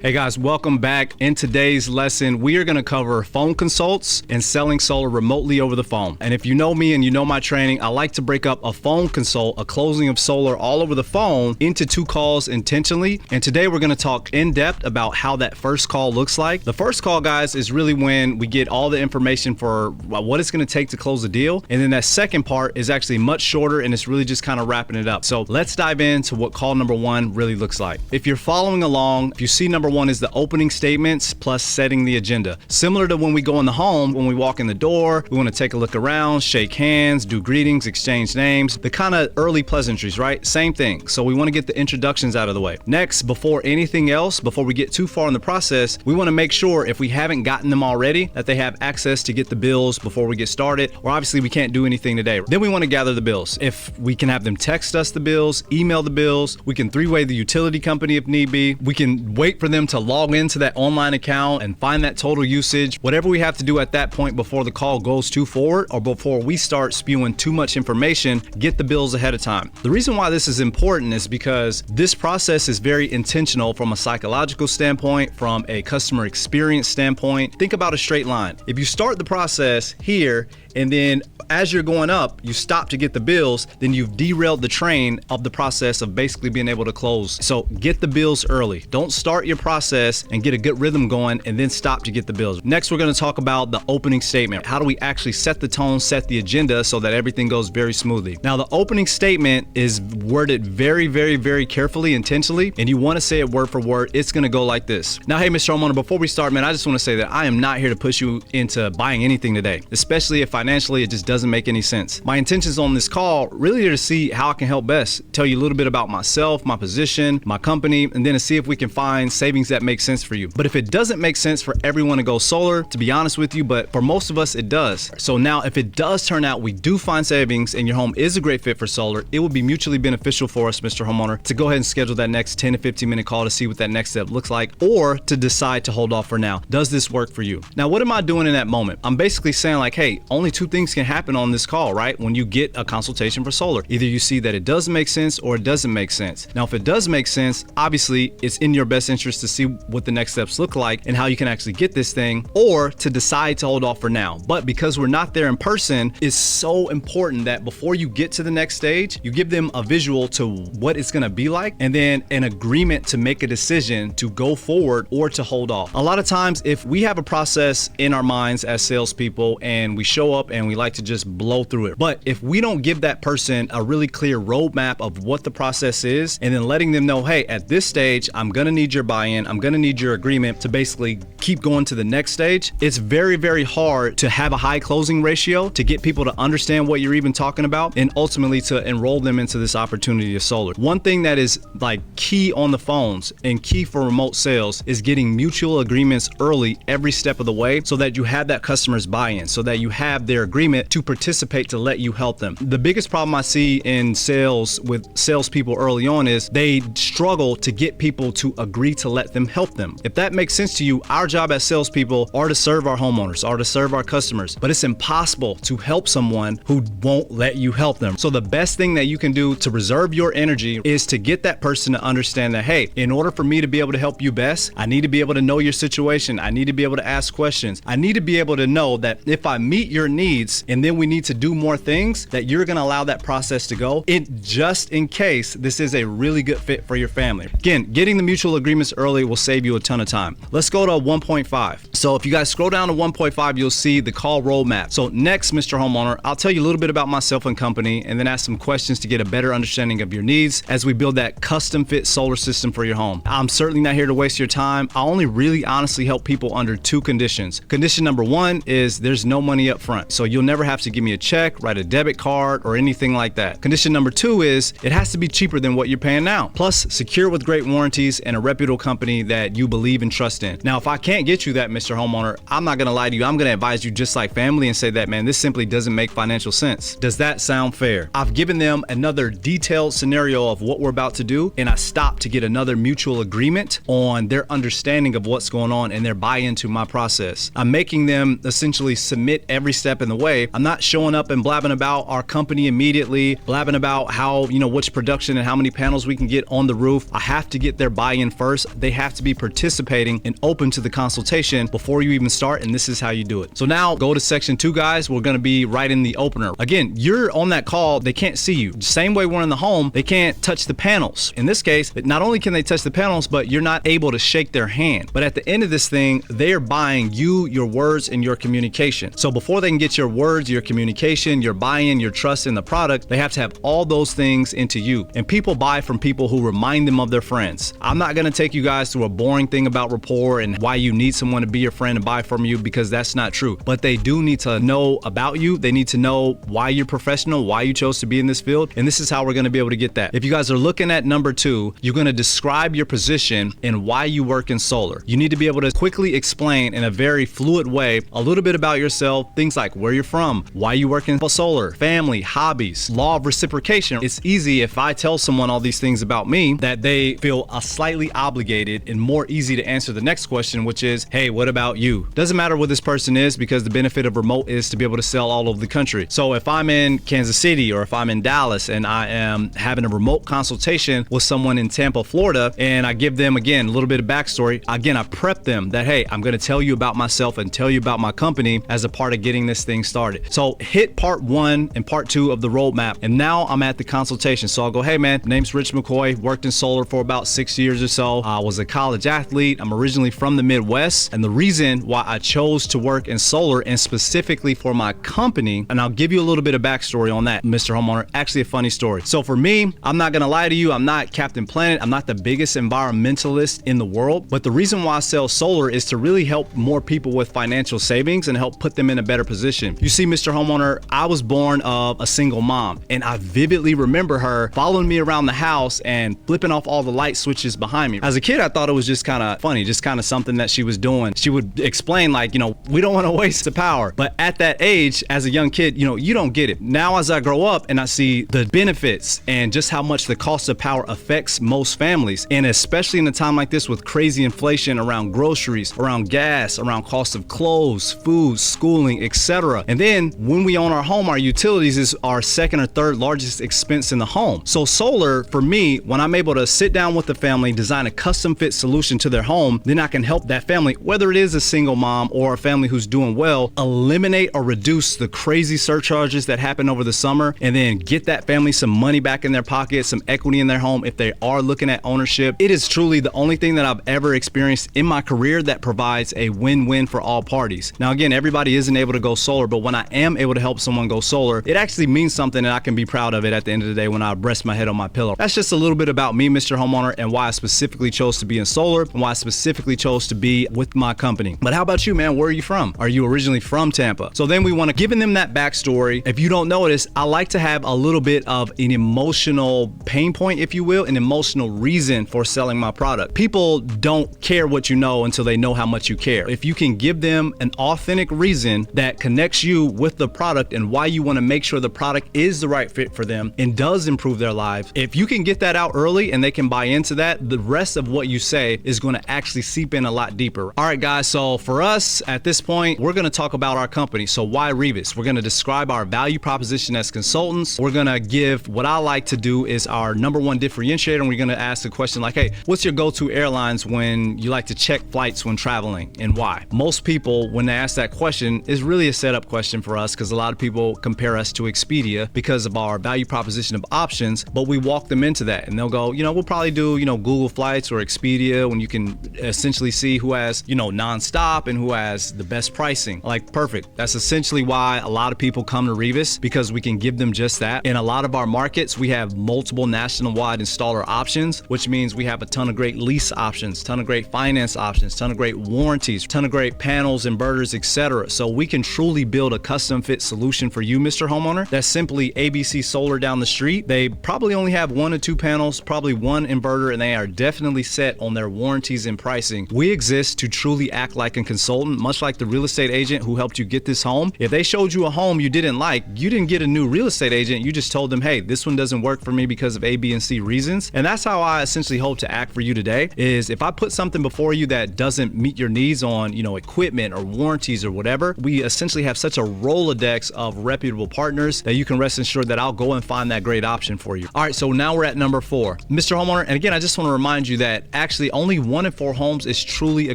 Hey guys, welcome back. In today's lesson, we are going to cover phone consults and selling solar remotely over the phone. And if you know me and you know my training, I like to break up a phone consult, a closing of solar all over the phone, into 2 calls intentionally. And today we're going to talk in depth about how that first call looks like. The first call, guys, is really when we get all the information for what it's going to take to close a deal. And then that second part is actually much shorter and it's really just kind of wrapping it up. So let's dive into what call number 1 really looks like. If you're following along, if you see number 1 is the opening statements plus setting the agenda. Similar to when we go in the home, when we walk in the door, we want to take a look around, shake hands, do greetings, exchange names, the kind of early pleasantries, right? Same thing. So we want to get the introductions out of the way. Next, before anything else, before we get too far in the process, we want to make sure if we haven't gotten them already, that they have access to get the bills before we get started, or obviously we can't do anything today. Then we want to gather the bills. If we can have them text us the bills, email the bills, we can 3-way the utility company if need be. We can wait for them to log into that online account and find that total usage. Whatever we have to do at that point before the call goes too forward or before we start spewing too much information, get the bills ahead of time. The reason why this is important is because this process is very intentional from a psychological standpoint, from a customer experience standpoint. Think about a straight line. If you start the process here and then as you're going up, you stop to get the bills, then you've derailed the train of the process of basically being able to close. So get the bills early. Don't start your process and get a good rhythm going and then stop to get the bills. Next, we're going to talk about the opening statement. How do we actually set the tone, set the agenda so that everything goes very smoothly? Now, the opening statement is worded very, very, very carefully, intentionally, and you want to say it word for word. It's going to go like this. Now, hey, Mr. Homeowner, before we start, man, I just want to say that I am not here to push you into buying anything today, especially if financially it just doesn't make any sense. My intentions on this call really are to see how I can help best, tell you a little bit about myself, my position, my company, and then to see if we can find savings that make sense for you. But if it doesn't make sense for everyone to go solar, to be honest with you, but for most of us, it does. So now if it does turn out we do find savings and your home is a great fit for solar, it will be mutually beneficial for us, Mr. Homeowner, to go ahead and schedule that next 10 to 15 minute call to see what that next step looks like, or to decide to hold off for now. Does this work for you? Now, what am I doing in that moment? I'm basically saying like, hey, only 2 things can happen on this call, right? When you get a consultation for solar, either you see that it does make sense or it doesn't make sense. Now, if it does make sense, obviously it's in your best interest to see what the next steps look like and how you can actually get this thing, or to decide to hold off for now. But because we're not there in person, it's so important that before you get to the next stage, you give them a visual to what it's going to be like, and then an agreement to make a decision to go forward or to hold off. A lot of times, if we have a process in our minds as salespeople and we show up and we like to just blow through it, but if we don't give that person a really clear roadmap of what the process is, and then letting them know, hey, at this stage, I'm going to need your buy-in, I'm going to need your agreement to basically keep going to the next stage, it's very, very hard to have a high closing ratio to get people to understand what you're even talking about and ultimately to enroll them into this opportunity of solar. One thing that is like key on the phones and key for remote sales is getting mutual agreements early every step of the way so that you have that customer's buy-in, so that you have their agreement to participate to let you help them. The biggest problem I see in sales with salespeople early on is they struggle to get people to agree to let them help them. If that makes sense to you, our job as salespeople are to serve our homeowners, are to serve our customers, but it's impossible to help someone who won't let you help them. So the best thing that you can do to reserve your energy is to get that person to understand that, hey, in order for me to be able to help you best, I need to be able to know your situation. I need to be able to ask questions. I need to be able to know that if I meet your needs and then we need to do more things, that you're going to allow that process to go just in case this is a really good fit for your family. Again, getting the mutual agreements early will save you a ton of time. Let's go to 1.5. So if you guys scroll down to 1.5, you'll see the call roadmap. So next, Mr. Homeowner, I'll tell you a little bit about myself and company and then ask some questions to get a better understanding of your needs as we build that custom fit solar system for your home. I'm certainly not here to waste your time. I only really honestly help people under 2 conditions. Condition number 1 is there's no money up front. So you'll never have to give me a check, write a debit card, or anything like that. Condition number 2 is it has to be cheaper than what you're paying now. Plus, secure with great warranties and a reputable company that you believe and trust in. Now, if I can't get you that, Mr. Homeowner, I'm not gonna lie to you. I'm gonna advise you just like family and say that, man, this simply doesn't make financial sense. Does that sound fair? I've given them another detailed scenario of what we're about to do, and I stopped to get another mutual agreement on their understanding of what's going on and their buy-in to my process. I'm making them essentially submit every step in the way. I'm not showing up and blabbing about our company immediately, blabbing about how, which production and how many panels we can get on the roof. I have to get their buy-in first. They they have to be participating and open to the consultation before you even start, and this is how you do it. So now go to section 2, guys. We're gonna be right in the opener. Again, you're on that call, they can't see you. Same way we're in the home, they can't touch the panels. In this case, not only can they touch the panels, but you're not able to shake their hand. But at the end of this thing, they are buying you, your words, and your communication. So before they can get your words, your communication, your buy-in, your trust in the product, they have to have all those things into you. And people buy from people who remind them of their friends. I'm not gonna take you guys through a boring thing about rapport and why you need someone to be your friend and buy from you, because that's not true. But they do need to know about you. They need to know why you're professional, why you chose to be in this field. And this is how we're gonna be able to get that. If you guys are looking at number 2, you're gonna describe your position and why you work in solar. You need to be able to quickly explain in a very fluid way a little bit about yourself, things like where you're from, why you work in solar, family, hobbies, law of reciprocation. It's easy if I tell someone all these things about me that they feel slightly obligated and more easy to answer the next question, which is, hey, what about you? Doesn't matter what this person is, because the benefit of remote is to be able to sell all over the country. So if I'm in Kansas City or if I'm in Dallas and I am having a remote consultation with someone in Tampa, Florida, and I give them, again, a little bit of backstory, again, I prep them that, hey, I'm gonna tell you about myself and tell you about my company as a part of getting this thing started. So hit part 1 and part 2 of the roadmap, and now I'm at the consultation. So I'll go, hey man, name's Rich McCoy, worked in solar for about 6 years or so. I was a college athlete. I'm originally from the Midwest, and the reason why I chose to work in solar and specifically for my company, and I'll give you a little bit of backstory on that, Mr. Homeowner, actually a funny story. So for me, I'm not gonna lie to you, I'm not Captain Planet, I'm not the biggest environmentalist in the world, but the reason why I sell solar is to really help more people with financial savings and help put them in a better position. You see, Mr. Homeowner, I was born of a single mom, and I vividly remember her following me around the house and flipping off all the light switches behind me. As a kid, I thought it was just kind of funny, just kind of something that she was doing. She would explain like, we don't want to waste the power. But at that age, as a young kid, you don't get it. Now, as I grow up and I see the benefits and just how much the cost of power affects most families, and especially in a time like this with crazy inflation around groceries, around gas, around cost of clothes, food, schooling, etc. And then when we own our home, our utilities is our second or third largest expense in the home. So solar, for me, when I'm able to sit down with the family, design a custom fit solution to their home, then I can help that family, whether it is a single mom or a family who's doing well, eliminate or reduce the crazy surcharges that happen over the summer, and then get that family some money back in their pocket, some equity in their home if they are looking at ownership. It is truly the only thing that I've ever experienced in my career that provides a win-win for all parties. Now, again, everybody isn't able to go solar, but when I am able to help someone go solar, it actually means something, and I can be proud of it at the end of the day when I rest my head on my pillow. That's just a little bit about me, Mr. Homeowner, and why I specifically chose to be in solar and why I specifically chose to be with my company. But how about you, man? Where are you from? Are you originally from Tampa? So then we want to give them that backstory. If you don't notice, I like to have a little bit of an emotional pain point, if you will, an emotional reason for selling my product. People don't care what you know until they know how much you care. If you can give them an authentic reason that connects you with the product and why you want to make sure the product is the right fit for them and does improve their lives, if you can get that out early and they can buy into that, the rest of what you say is going to actually seep in a lot deeper. All right, guys, so for us at this point, we're going to talk about our company. So why Rivas? We're going to describe our value proposition as consultants. We're going to give what I like to do is our number one differentiator, and we're going to ask the question like, hey, what's your go-to airlines when you like to check flights when traveling, and why? Most people, when they ask that question, is really a setup question for us, because a lot of people compare us to Expedia because of our value proposition of options, but we walk them into that and they'll go, we'll probably do, Google Flights or Expedia, when you can essentially see who has, nonstop and who has the best pricing. Like, perfect. That's essentially why a lot of people come to Rivas, because we can give them just that. In a lot of our markets, we have multiple national-wide installer options, which means we have a ton of great lease options, ton of great finance options, ton of great warranties, ton of great panels, inverters, etc. So we can truly build a custom fit solution for you, Mr. Homeowner. That's simply ABC Solar down the street. They probably only have 1 or 2 panels, probably 1 inverter, and they are definitely set on their warranties and pricing. We exist to truly act like a consultant, much like the real estate agent who helped you get this home. If they showed you a home you didn't like, you didn't get a new real estate agent. You just told them, hey, this one doesn't work for me because of A, B, and C reasons. And that's how I essentially hope to act for you today, is if I put something before you that doesn't meet your needs on, equipment or warranties or whatever, we essentially have such a Rolodex of reputable partners that you can rest assured that I'll go and find that great option for you. All right, so now we're at number 4. Mr. Homeowner, and again, I just want to remind you that actually only 1 in 4 homes is truly a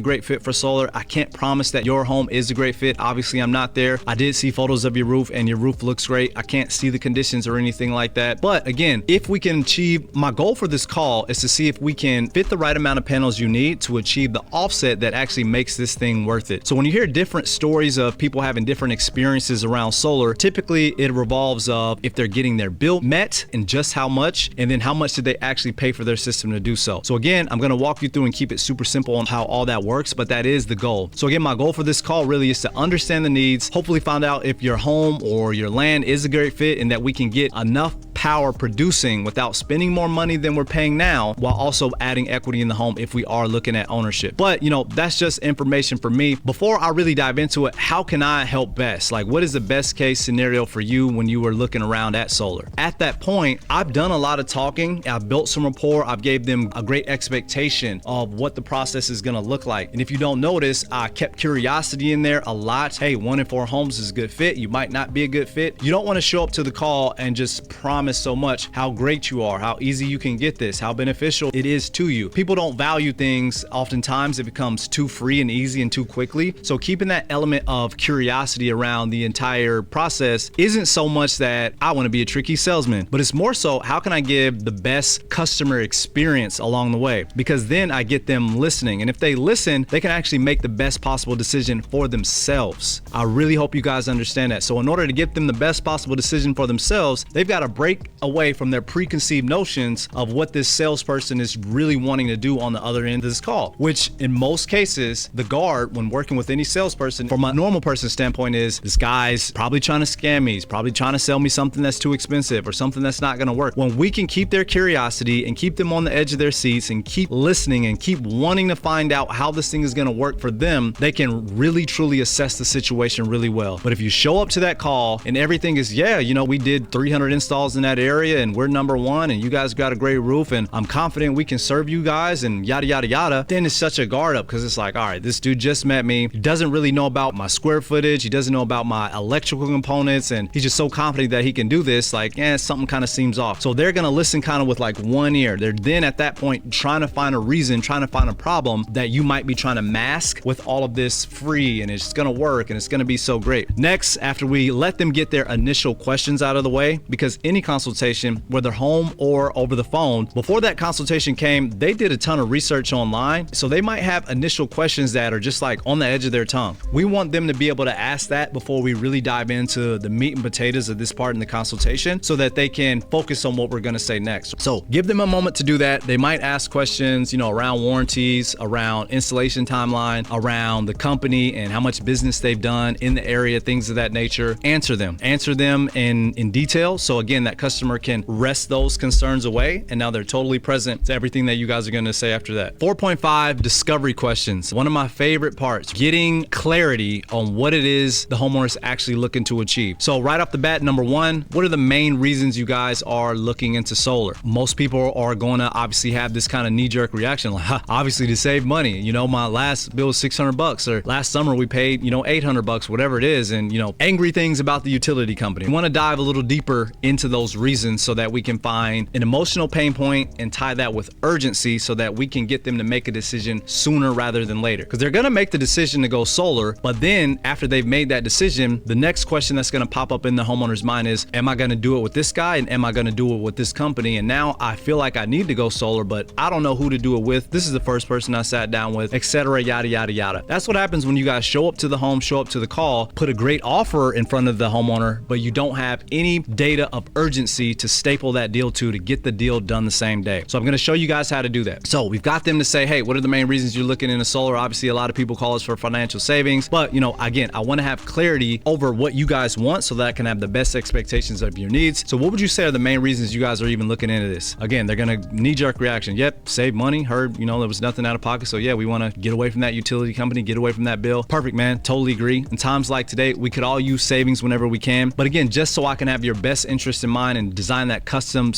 great fit for solar. I can't promise that your home is a great fit. Obviously, I'm not there. I did see photos of your roof and your roof looks great. I can't see the conditions or anything like that. But again, if we can achieve, my goal for this call is to see if we can fit the right amount of panels you need to achieve the offset that actually makes this thing worth it. So when you hear different stories of people having different experiences around solar, typically it revolves of if they're getting their bill met and just how much, and then how much did they actually pay for their system to do so. So again, I'm gonna walk you through and keep it super simple on how all that works, but that is the goal. So again, my goal for this call really is to understand the needs, hopefully find out if your home or your land is a great fit and that we can get enough power producing without spending more money than we're paying now, while also adding equity in the home if we are looking at ownership. But you know, that's just information for me. Before I really dive into it, how can I help best? Like, what is the best case scenario for you when you were looking around at solar? At that point, I've done a lot of talking, I've built some rapport, I've gave them a great expectation of what the process is gonna look like. And if you don't notice, I kept curiosity in there a lot. Hey, 1 in 4 homes is a good fit. You might not be a good fit. You don't wanna show up to the call and just promise so much how great you are, how easy you can get this, how beneficial it is to you. People don't value things. Oftentimes it becomes too free and easy and too quickly. So keeping that element of curiosity around the entire process isn't so much that I want to be a tricky salesman, but it's more so how can I give the best customer experience along the way? Because then I get them listening. And if they listen, they can actually make the best possible decision for themselves. I really hope you guys understand that. So in order to get them the best possible decision for themselves, they've got to break away from their preconceived notions of what this salesperson is really wanting to do on the other end of this call, which in most cases, the guard when working with any salesperson from a normal person's standpoint is this guy's probably trying to scam me. He's probably trying to sell me something that's too expensive or something that's not going to work. When we can keep their curiosity and keep them on the edge of their seats and keep listening and keep wanting to find out how this thing is going to work for them, they can really truly assess the situation really well. But if you show up to that call and everything is, yeah, you know, we did 300 installs in that area and we're #1 and you guys got a great roof and I'm confident we can serve you guys and yada yada yada, then it's such a guard up because it's like, all right, this dude just met me, he doesn't really know about my square footage, he doesn't know about my electrical components, and he's just so confident that he can do this, like, something kind of seems off. So they're gonna listen kind of with like one ear. They're then at that point trying to find a reason, trying to find a problem that you might be trying to mask with all of this free and it's gonna work and it's gonna be so great. Next, after we let them get their initial questions out of the way, because any consultation, whether home or over the phone, before that consultation came, they did a ton of research online. So they might have initial questions that are just like on the edge of their tongue. We want them to be able to ask that before we really dive into the meat and potatoes of this part in the consultation so that they can focus on what we're going to say next. So give them a moment to do that. They might ask questions, you know, around warranties, around installation timeline, around the company and how much business they've done in the area, things of that nature. Answer them in detail. So again, that customer can rest those concerns away and now they're totally present to everything that you guys are going to say after that. 4.5, discovery questions. One of my favorite parts, getting clarity on what it is the homeowner is actually looking to achieve. So right off the bat, #1, what are the main reasons you guys are looking into solar? Most people are going to obviously have this kind of knee-jerk reaction, like, obviously to save money. You know, my last bill was $600 or last summer we paid, you know, $800, whatever it is. And, you know, angry things about the utility company. We want to dive a little deeper into those reasons so that we can find an emotional pain point and tie that with urgency so that we can get them to make a decision sooner rather than later. Because they're going to make the decision to go solar, but then after they've made that decision, the next question that's going to pop up in the homeowner's mind is, am I going to do it with this guy and am I going to do it with this company? And now I feel like I need to go solar, but I don't know who to do it with. This is the first person I sat down with, etc. Yada, yada, yada. That's what happens when you guys show up to the home, show up to the call, put a great offer in front of the homeowner, but you don't have any data of urgency to staple that deal to get the deal done the same day. So I'm going to show you guys how to do that. So we've got them to say, hey, what are the main reasons you're looking into solar? Obviously, a lot of people call us for financial savings, but you know, again, I want to have clarity over what you guys want so that I can have the best expectations of your needs. So what would you say are the main reasons you guys are even looking into this? Again, they're going to knee-jerk reaction. Yep, save money. Heard, you know, there was nothing out of pocket. So yeah, we want to get away from that utility company, get away from that bill. Perfect, man. Totally agree. In times like today, we could all use savings whenever we can. But again, just so I can have your best interest in mind design and design that custom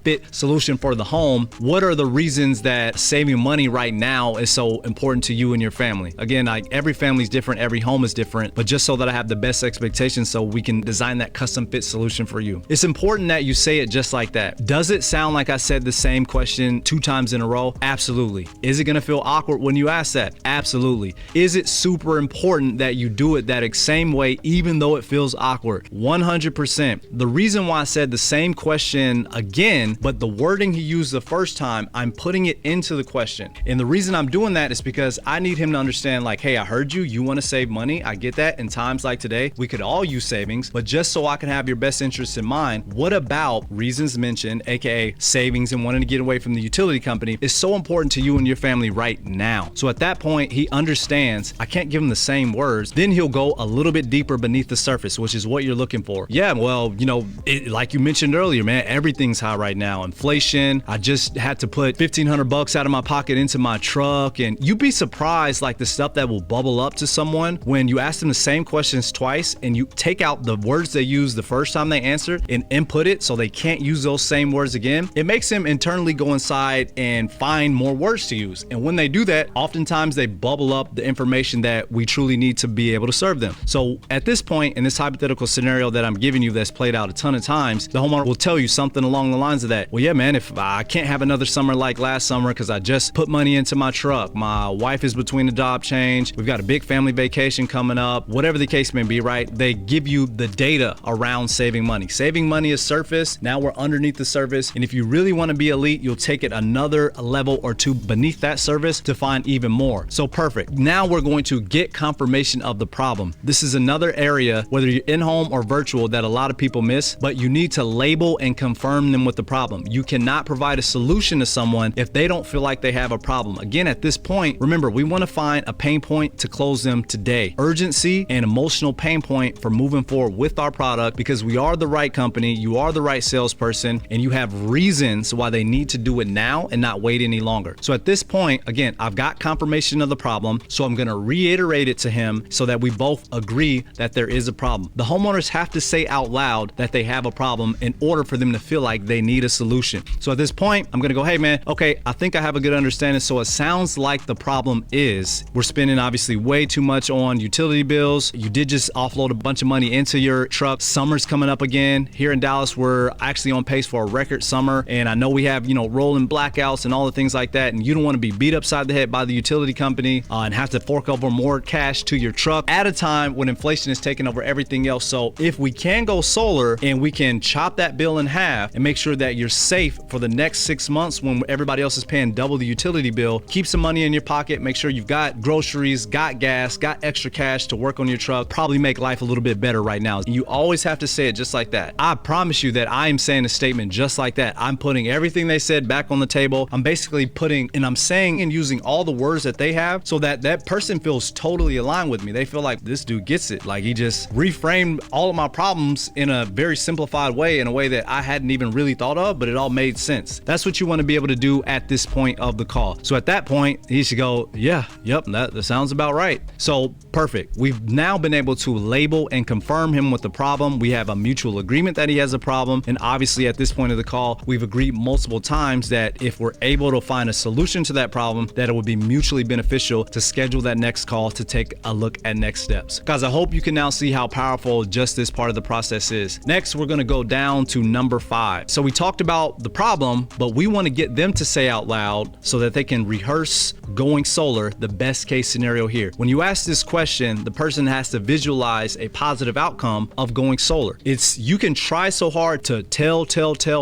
fit solution for the home, what are the reasons that saving money right now is so important to you and your family? Again, like every family is different, every home is different, but just so that I have the best expectations so we can design that custom fit solution for you. It's important that you say it just like that. Does it sound like I said the same question 2 times in a row? Absolutely. Is it gonna feel awkward when you ask that? Absolutely. Is it super important that you do it that same way even though it feels awkward? 100%. The reason why I said the same question again, but the wording he used the first time, I'm putting it into the question. And the reason I'm doing that is because I need him to understand, like, hey, I heard you, you wanna save money, I get that. In times like today, we could all use savings, but just so I can have your best interests in mind, what about reasons mentioned, AKA savings and wanting to get away from the utility company, is so important to you and your family right now? So at that point, he understands I can't give him the same words. Then he'll go a little bit deeper beneath the surface, which is what you're looking for. Yeah, well, you know, like you mentioned earlier, man, everything's high right now. Inflation, I just had to put $1,500 out of my pocket into my truck. And you'd be surprised, like the stuff that will bubble up to someone when you ask them the same questions twice and you take out the words they used the first time they answered and input it so they can't use those same words again. It makes them internally go inside and find more words to use. And when they do that, oftentimes they bubble up the information that we truly need to be able to serve them. So at this point, in this hypothetical scenario that I'm giving you that's played out a ton of times, the homeowner will tell you something along the lines of that. Well, yeah, man, if I can't have another summer like last summer because I just put money into my truck, my wife is between the job change, we've got a big family vacation coming up, whatever the case may be, right? They give you the data around saving money. Saving money is surface. Now we're underneath the surface. And if you really want to be elite, you'll take it another level or two beneath that surface to find even more. So perfect. Now we're going to get confirmation of the problem. This is another area, whether you're in home or virtual, that a lot of people miss, but you need to label and confirm them with the problem. You cannot provide a solution to someone if they don't feel like they have a problem. Again, at this point, remember, we want to find a pain point to close them today. Urgency and emotional pain point for moving forward with our product, because we are the right company, you are the right salesperson, and you have reasons why they need to do it now and not wait any longer. So at this point, again, I've got confirmation of the problem, so I'm going to reiterate it to him so that we both agree that there is a problem. The homeowners have to say out loud that they have a problem in order for them to feel like they need a solution. So at this point, I'm going to go, hey man, okay, I think I have a good understanding. So it sounds like the problem is we're spending obviously way too much on utility bills. You did just offload a bunch of money into your truck. Summer's coming up again. Here in Dallas, we're actually on pace for a record summer. And I know we have, rolling blackouts and all the things like that. And you don't want to be beat upside the head by the utility company and have to fork over more cash to your truck at a time when inflation is taking over everything else. So if we can go solar and we can chop that bill in half and make sure that you're safe for the next 6 months when everybody else is paying double the utility bill, keep some money in your pocket, make sure you've got groceries, got gas, got extra cash to work on your truck, probably make life a little bit better right now. You always have to say it just like that. I promise you that I am saying a statement just like that. I'm putting everything they said back on the table. I'm basically putting, and I'm saying and using all the words that they have so that that person feels totally aligned with me. They feel like this dude gets it. Like he just reframed all of my problems in a very simplified way, in a way that I hadn't even really thought of, but it all made sense. That's what you want to be able to do at this point of the call. So at that point, he should go, yeah, yep, that sounds about right. So perfect. We've now been able to label and confirm him with the problem. We have a mutual agreement that he has a problem. And obviously at this point of the call, we've agreed multiple times that if we're able to find a solution to that problem, that it would be mutually beneficial to schedule that next call to take a look at next steps. Guys, I hope you can now see how powerful just this part of the process is. Next, we're going to go down to number 5. So we talked about the problem, but we want to get them to say out loud so that they can rehearse going solar, the best case scenario here. When you ask this question, the person has to visualize a positive outcome of going solar. You can try so hard to tell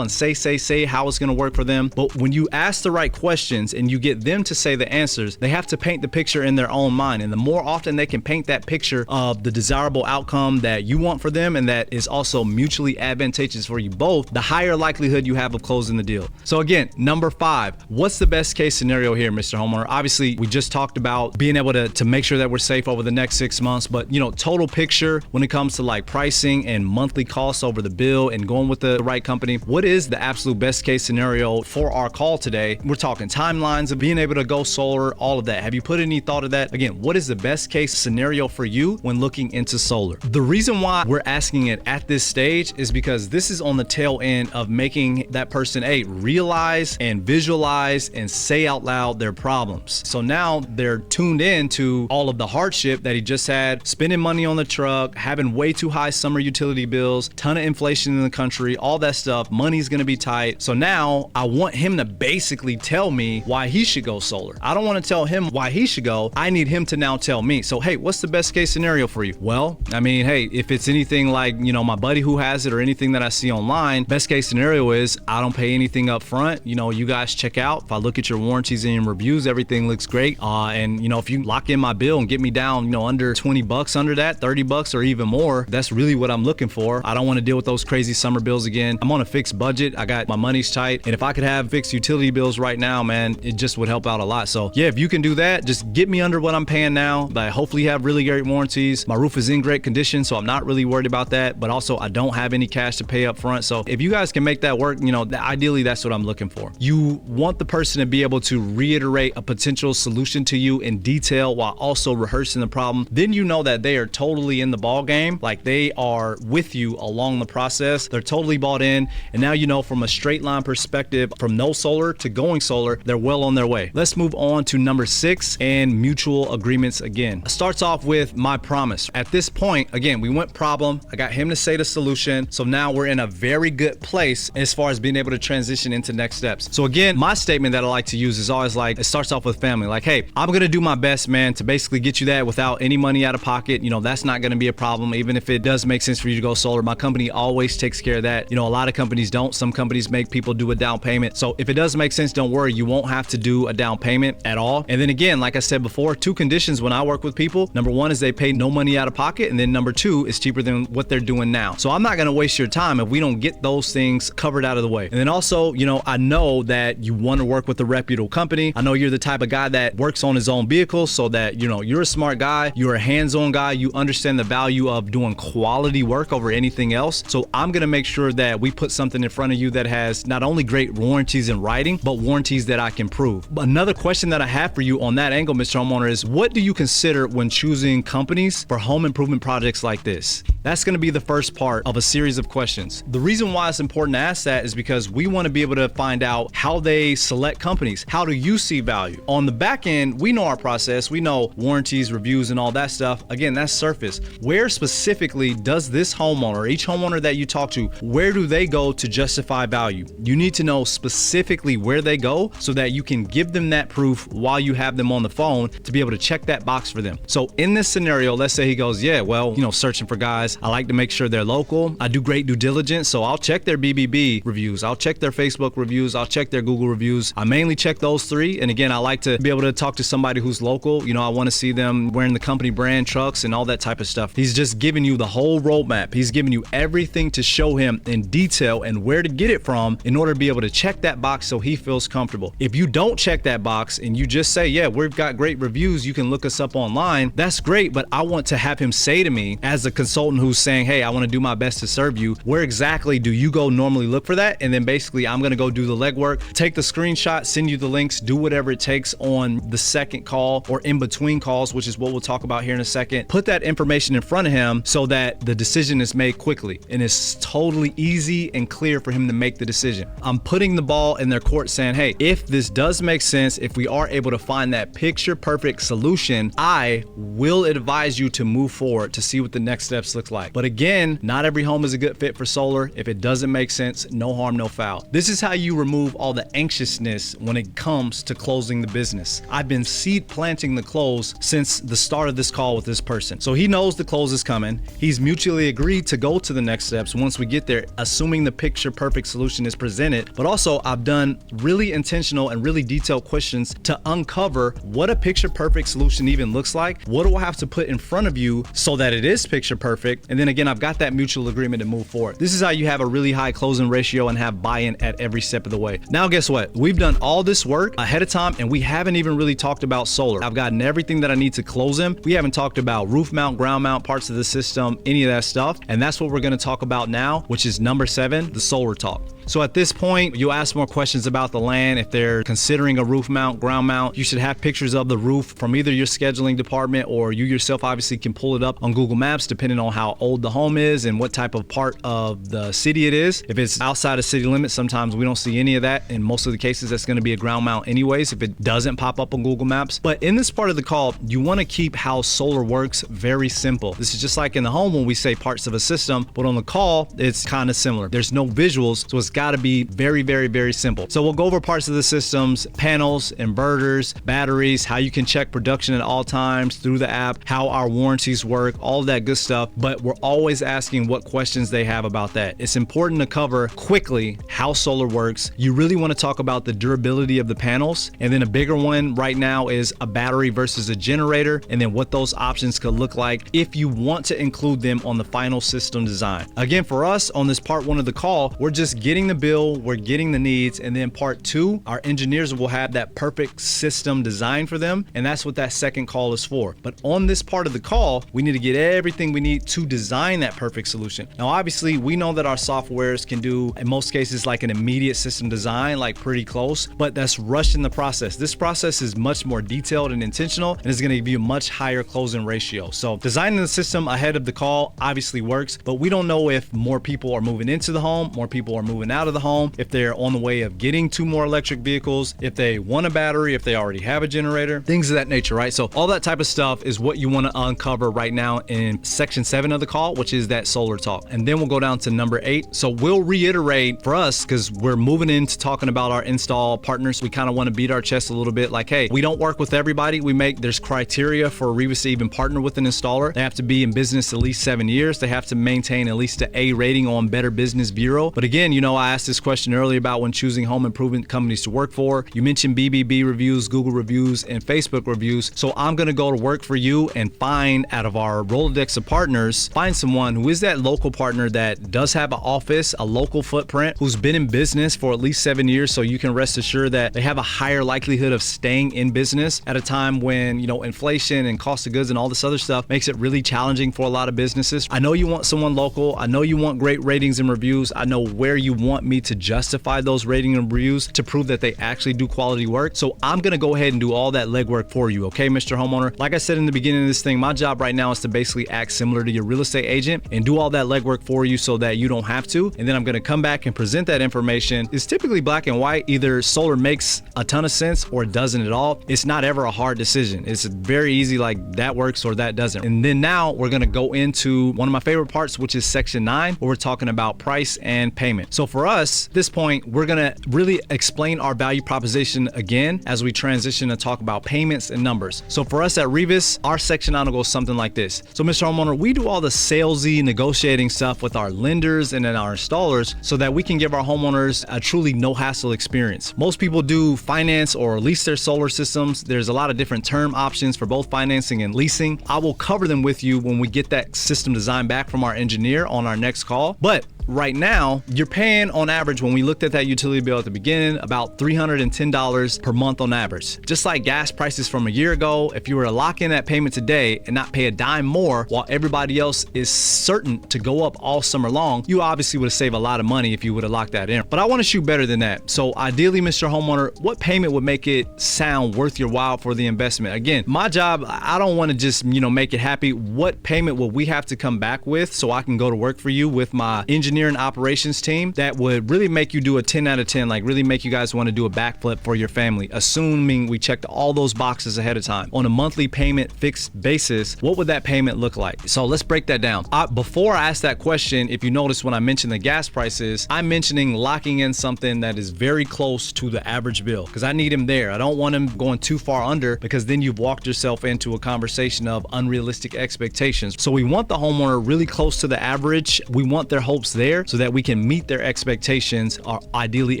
and say how it's going to work for them, but when you ask the right questions and you get them to say the answers, they have to paint the picture in their own mind. And the more often they can paint that picture of the desirable outcome that you want for them and that is also mutually advantageous for you both, the higher likelihood you have of closing the deal. So again, number 5, what's the best case scenario here, Mr. Homeowner? Obviously, we just talked about being able to make sure that we're safe over the next 6 months, but total picture when it comes to like pricing and monthly costs over the bill and going with the right company, what is the absolute best case scenario for our call today? We're talking timelines of being able to go solar, all of that. Have you put any thought of that? Again, what is the best case scenario for you when looking into solar? The reason why we're asking it at this stage is because this is on the tail end of making that person realize and visualize and say out loud their problems. So now they're tuned in to all of the hardship that he just had, spending money on the truck, having way too high summer utility bills, ton of inflation in the country, all that stuff. Money's gonna be tight. So now I want him to basically tell me why he should go solar. I don't want to tell him why he should go. I need him to now tell me. So, hey, what's the best case scenario for you? Well, I mean, hey, if it's anything like, my buddy who has it or anything that I see online, best case scenario is I don't pay anything up front. You guys check out. If I look at your warranties and your reviews, everything looks great. And if you lock in my bill and get me down, under $20 under that, $30 or even more, that's really what I'm looking for. I don't want to deal with those crazy summer bills again. I'm on a fixed budget. I got my money's tight. And if I could have fixed utility bills right now, man, it just would help out a lot. So yeah, if you can do that, just get me under what I'm paying now. But hopefully you have really great warranties. My roof is in great condition, so I'm not really worried about that. But also I don't have any cash to pay up front. So if you guys can make that work, ideally that's what I'm looking for. You want the person to be able to reiterate a potential solution to you in detail while also rehearsing the problem. Then you know that they are totally in the ball game. Like they are with you along the process. They're totally bought in. And now from a straight line perspective, from no solar to going solar, they're well on their way. Let's move on to number 6 and mutual agreements again. It starts off with my promise. At this point, again, we went problem. I got him to say the solution. So now we're in a very good place as far as being able to transition into next steps. So again, my statement that I like to use is always like, it starts off with family. Like, hey, I'm going to do my best, man, to basically get you that without any money out of pocket. That's not going to be a problem. Even if it does make sense for you to go solar, my company always takes care of that. A lot of companies don't. Some companies make people do a down payment. So if it does make sense, don't worry, you won't have to do a down payment at all. And then again, like I said before, 2 conditions when I work with people. Number 1 is they pay no money out of pocket. And then number 2 is cheaper than what they're doing now. So I'm not going to waste your time if we don't get those things covered out of the way. And then also, I know that you want to work with a reputable company. I know you're the type of guy that works on his own vehicle, so that, you're a smart guy, you're a hands-on guy, you understand the value of doing quality work over anything else. So I'm going to make sure that we put something in front of you that has not only great warranties in writing, but warranties that I can prove. Another question that I have for you on that angle, Mr. Homeowner, is what do you consider when choosing companies for home improvement projects like this? That's going to be the first part of a series of questions. The reason why it's important to ask that is because we want to be able to find out how they select companies. How do you see value? On the back end, we know our process. We know warranties, reviews, and all that stuff. Again, that's surface. Where specifically does this homeowner, each homeowner that you talk to, where do they go to justify value? You need to know specifically where they go so that you can give them that proof while you have them on the phone to be able to check that box for them. So in this scenario, let's say he goes, yeah, well, searching for guys. I like to make sure they're local. I do great due diligence. So I'll check their BBB reviews. I'll check their Facebook reviews. I'll check their Google reviews. I mainly check those 3. And again, I like to be able to talk to somebody who's local. I want to see them wearing the company brand trucks and all that type of stuff. He's just giving you the whole roadmap. He's giving you everything to show him in detail and where to get it from in order to be able to check that box so he feels comfortable. If you don't check that box and you just say, yeah, we've got great reviews, you can look us up online, that's great, but I want to have him say to me as a consultant who's saying, hey, I want to do my best to serve you, where exactly do you go normally look for that? And then basically I'm going to go do the legwork, take the screenshot, send you the links, do whatever it takes on the second call or in between calls, which is what we'll talk about here in a second. Put that information in front of him so that the decision is made quickly and it's totally easy and clear for him to make the decision. I'm putting the ball in their court saying, hey, if this does make sense, if we are able to find that picture perfect solution, I will advise you to move forward to see what the next steps look like. But again, not every home is a good fit for solar. If it doesn't make sense, no harm, no foul. This is how you remove all the anxiousness when it comes to closing the business. I've been seed planting the close since the start of this call with this person. So he knows the close is coming. He's mutually agreed to go to the next steps once we get there, assuming the picture perfect solution is presented. But also I've done really intentional and really detailed questions to uncover what a picture perfect solution even looks like. What do I have to put in front of you so that it is picture perfect? And then again, I've got that mutual agreement to move forward. This is how you have a really high closing ratio and have buy-in at every step of the way. Now, guess what? We've done all this work ahead of time and we haven't even really talked about solar. I've gotten everything that I need to close him. We haven't talked about roof mount, ground mount, parts of the system, any of that stuff. And that's what we're going to talk about now, which is number 7, the solar talk. So at this point, you'll ask more questions about the land. If they're considering a roof mount, ground mount, you should have pictures of the roof from either your scheduling department, or you yourself obviously can pull it up on Google Maps depending on how old the home is and what type of part of the city it is. If it's outside of city limits, sometimes we don't see any of that. In most of the cases, that's going to be a ground mount anyways if it doesn't pop up on Google Maps. But in this part of the call, you want to keep how solar works very simple. This is just like in the home when we say parts of a system, but on the call, it's kind of similar. There's no visuals, so it's got to be very, very, very simple. So we'll go over parts of the systems, panels, inverters, batteries, how you can check production at all times through the app, how our warranties work, all of that good stuff. But we're always asking what questions they have about that. It's important to cover quickly how solar works. You really want to talk about the durability of the panels. And then a bigger one right now is a battery versus a generator, and then what those options could look like if you want to include them on the final system design. Again, for us on this part one of the call, we're just getting the bill, we're getting the needs, and then part two, our engineers will have that perfect system design for them, and that's what that second call is for. But on this part of the call, we need to get everything we need to design that perfect solution. Now, obviously, we know that our softwares can do, in most cases, like an immediate system design, like pretty close, but that's rushing the process. This process is much more detailed and intentional, and is going to give you a much higher closing ratio. So designing the system ahead of the call obviously works, but we don't know if more people are moving into the home, more people are moving out of the home, if they're on the way of getting two more electric vehicles, if they want a battery, if they already have a generator, things of that nature, right? So all that type of stuff is what you want to uncover right now in section 7 of the call, which is that solar talk. And then we'll go down to number 8. So we'll reiterate for us, because we're moving into talking about our install partners. We kind of want to beat our chest a little bit like, hey, we don't work with everybody. There's criteria for Rivas to even partner with an installer. They have to be in business at least 7 years. They have to maintain at least an A rating on Better Business Bureau. But again, I asked this question earlier about when choosing home improvement companies to work for. You mentioned BBB reviews, Google reviews, and Facebook reviews. So I'm going to go to work for you and find out of our Rolodex of partners, find someone who is that local partner that does have an office, a local footprint, who's been in business for at least 7 years. So you can rest assured that they have a higher likelihood of staying in business at a time when, inflation and cost of goods and all this other stuff makes it really challenging for a lot of businesses. I know you want someone local. I know you want great ratings and reviews. I know where you want me to justify those ratings and reviews to prove that they actually do quality work. So I'm going to go ahead and do all that legwork for you. Okay, Mr. Homeowner? Like I said in the beginning of this thing, my job right now is to basically act similar to your real estate agent and do all that legwork for you so that you don't have to. And then I'm going to come back and present that information. It's typically black and white. Either solar makes a ton of sense or it doesn't at all. It's not ever a hard decision. It's very easy, like that works or that doesn't. And then now we're going to go into one of my favorite parts, which is section 9, where we're talking about price and payment. So for us, at this point, we're going to really explain our value proposition again as we transition to talk about payments and numbers. So for us at Rivas, our section 9 will go something like this. So Mr. Homeowner, we do all the salesy negotiating stuff with our lenders and then our installers so that we can give our homeowners a truly no hassle experience. Most people do finance or lease their solar systems. There's a lot of different term options for both financing and leasing. I will cover them with you when we get that system design back from our engineer on our next call. But right now, you're paying on average, when we looked at that utility bill at the beginning, about $310 per month on average. Just like gas prices from a year ago, if you were to lock in that payment today and not pay a dime more while everybody else is certain to go up all summer long, you obviously would have saved a lot of money if you would have locked that in. But I want to shoot better than that. So ideally, Mr. Homeowner, what payment would make it sound worth your while for the investment? Again, my job, I don't want to just, make it happy. What payment will we have to come back with so I can go to work for you with my engineer and operations team that would really make you do a 10 out of 10, like really make you guys want to do a backflip for your family, assuming we checked all those boxes ahead of time on a monthly payment fixed basis? What would that payment look like? So let's break that down. Before I ask that question, if you notice when I mention the gas prices, I'm mentioning locking in something that is very close to the average bill because I need him there. I don't want him going too far under because then you've walked yourself into a conversation of unrealistic expectations. So we want the homeowner really close to the average. We want their hopes there so that we can meet their expectations or ideally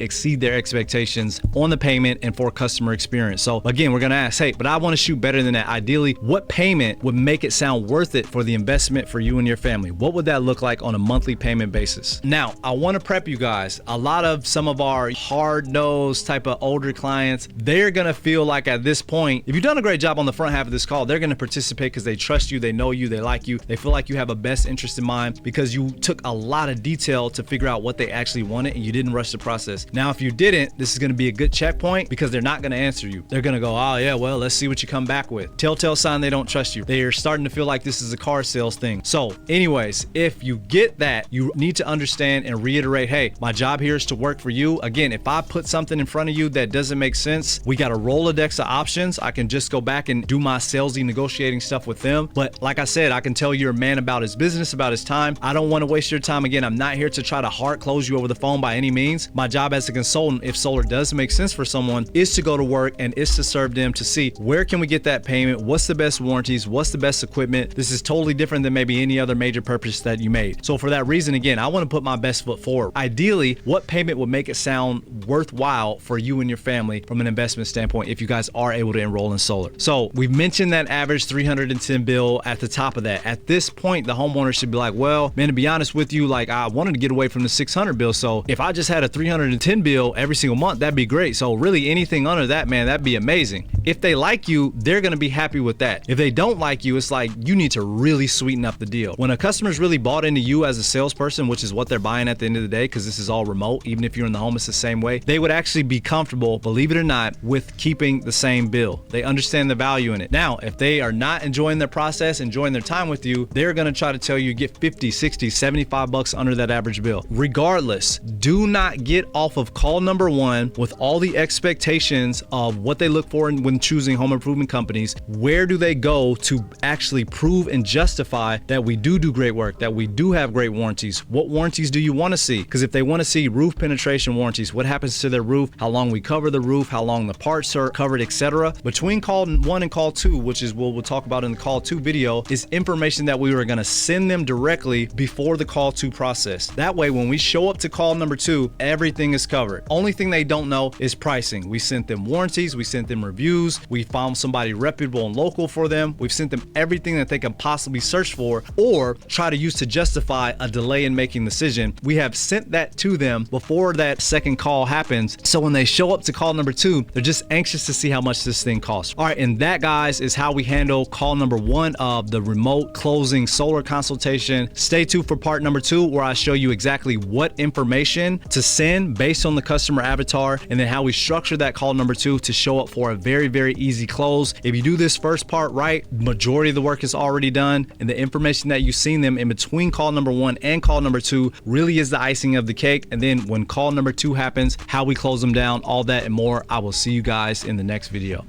exceed their expectations on the payment and for customer experience. So again, we're going to ask, hey, but I want to shoot better than that. Ideally, what payment would make it sound worth it for the investment for you and your family? What would that look like on a monthly payment basis? Now, I want to prep you guys. A lot of some of our hard-nosed type of older clients, they're going to feel like at this point, if you've done a great job on the front half of this call, they're going to participate because they trust you, they know you, they like you, they feel like you have a best interest in mind because you took a lot of detail detail to figure out what they actually wanted and you didn't rush the process. Now, if you didn't, this is gonna be a good checkpoint because they're not gonna answer you. They're gonna go, oh yeah, well, let's see what you come back with. Telltale sign they don't trust you. They're starting to feel like this is a car sales thing. So anyways, if you get that, you need to understand and reiterate, hey, my job here is to work for you. Again, if I put something in front of you that doesn't make sense, we got a Rolodex of options. I can just go back and do my salesy negotiating stuff with them. But like I said, I can tell you're a man about his business, about his time. I don't want to waste your time. Again, I'm not here to try to hard close you over the phone by any means. My job as a consultant, if solar does make sense for someone, is to go to work and is to serve them to see where can we get that payment, what's the best warranties, what's the best equipment. This is totally different than maybe any other major purchase that you made. So for that reason, again, I want to put my best foot forward. Ideally, what payment would make it sound worthwhile for you and your family from an investment standpoint if you guys are able to enroll in solar? So we've mentioned that average 310 bill at the top of that. At this point, the homeowner should be like, well, man, to be honest with you, like I wanted to get away from the 600 bill. So if I just had a 310 bill every single month, that'd be great. So really anything under that, man, that'd be amazing. If they like you, they're going to be happy with that. If they don't like you, it's like you need to really sweeten up the deal. When a customer's really bought into you as a salesperson, which is what they're buying at the end of the day, because this is all remote, even if you're in the home, it's the same way, they would actually be comfortable, believe it or not, with keeping the same bill. They understand the value in it. Now, if they are not enjoying their process, enjoying their time with you, they're going to try to tell you get 50, 60, 75 bucks under that average bill. Regardless, do not get off of call number one with all the expectations of what they look for when choosing home improvement companies. Where do they go to actually prove and justify that we do great work, that we do have great warranties? What warranties do you want to see? Because if they want to see roof penetration warranties, what happens to their roof, how long we cover the roof, how long the parts are covered, etc. Between call one and call two, which is what we'll talk about in the call two video, is information that we were going to send them directly before the call two process. That way, when we show up to call number two, everything is covered. Only thing they don't know is pricing. We sent them warranties, we sent them reviews, we found somebody reputable and local for them. We've sent them everything that they can possibly search for or try to use to justify a delay in making the decision. We have sent that to them before that second call happens. So when they show up to call number two, they're just anxious to see how much this thing costs. All right, and that, guys, is how we handle call number one of the remote closing solar consultation. Stay tuned for part number two, where I show you exactly what information to send based on the customer avatar, and then how we structure that call number two to show up for a very, very easy close. If you do this first part right, majority of the work is already done, and the information that you've seen them in between call number one and call number two really is the icing of the cake. And then when call number two happens, how we close them down, all that and more. I will see you guys in the next video.